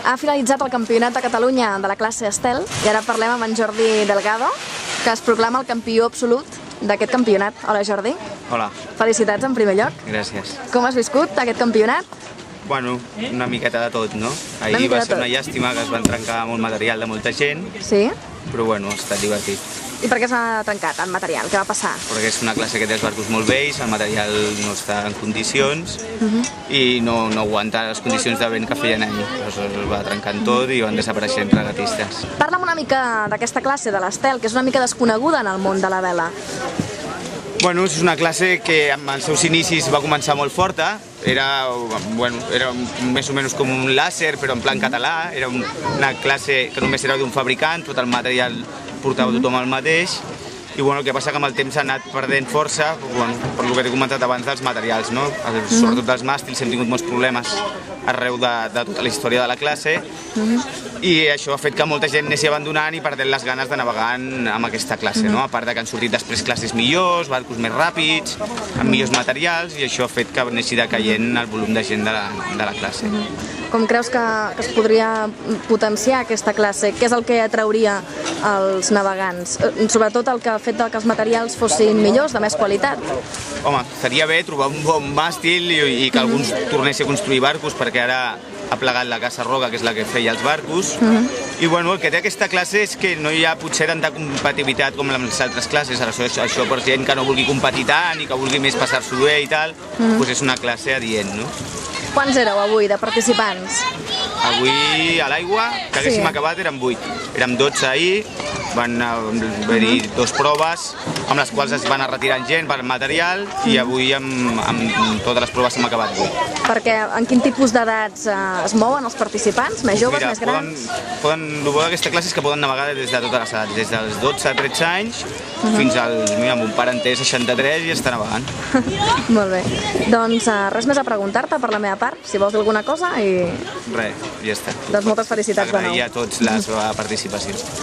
Ha finalitzat el Campionat de Catalunya de la classe Estel i ara parlem amb en Jordi Delgado, que es proclama el campió absolut d'aquest campionat. Hola, Jordi. Hola. Felicitats en primer lloc. Gràcies. Com has viscut aquest campionat? Bueno, una miqueta de tot, no? Ahir va ser una llàstima que es van trencar molt material de molta gent, Sí? però bueno, ha estat divertit. I per què s'ha trencat el material? Què va passar? Perquè és una classe que té els barcos molt vells, el material no està en condicions i no aguanta les condicions de vent que feien ahir. Aleshores es va trencant tot i van desapareixent regatistes. Parla'm una mica d'aquesta classe, de l'Estel, que és una mica desconeguda en el món de la vela. Bueno, és una classe que amb els seus inicis va començar molt forta. Era més o menys com un làser, però en plan català. Era una classe que només era d'un fabricant, tot el material portava tothom el mateix. I bueno, el que passa que amb el temps ha anat perdent força, per el que t'he comentat abans dels materials, no? Sobretot dels màstils hem tingut molts problemes arreu de tota la història de la classe i això ha fet que molta gent anessi abandonant i perdent les ganes de navegar amb aquesta classe, no? A part de que han sortit després classes millors, barcos més ràpids, amb millors materials, i això ha fet que anessi decaient el volum de gent de la classe. Com creus que es podria potenciar aquesta classe? Què és el que atrauria als navegants? Sobretot el que ha fet que els materials fossin millors, de més qualitat. Home, seria bé trobar un bon màstil i que alguns tornessin a construir barcos, perquè ara ha plegat la Casa Roca, que és la que feia els barcos. I bueno, el que té aquesta classe és que no hi ha potser tanta competitivitat com en les altres classes. Això per gent que no vulgui competir tant i que vulgui més passar-s'ho bé i tal, doncs és una classe adient, no? Quants éreu avui de participants? Avui a l'aigua, que haguéssim acabat, érem 8. Érem 12 ahir, van haver-hi 2 proves, amb les quals es van anar retirant gent per material, i avui amb totes les proves hem acabat 8. Perquè en quin tipus d'edats es mouen els participants? Més joves, més grans? El bo d'aquesta classe és que poden navegar des de totes les edats, des dels 12 a 13 anys fins al... Mira, mon pare en té 63 i està navegant. Molt bé. Doncs res més a preguntar-te per la meva part, si vols dir alguna cosa i... Res, ja està. Doncs moltes felicitats de nou. Agrair a tots la seva participació.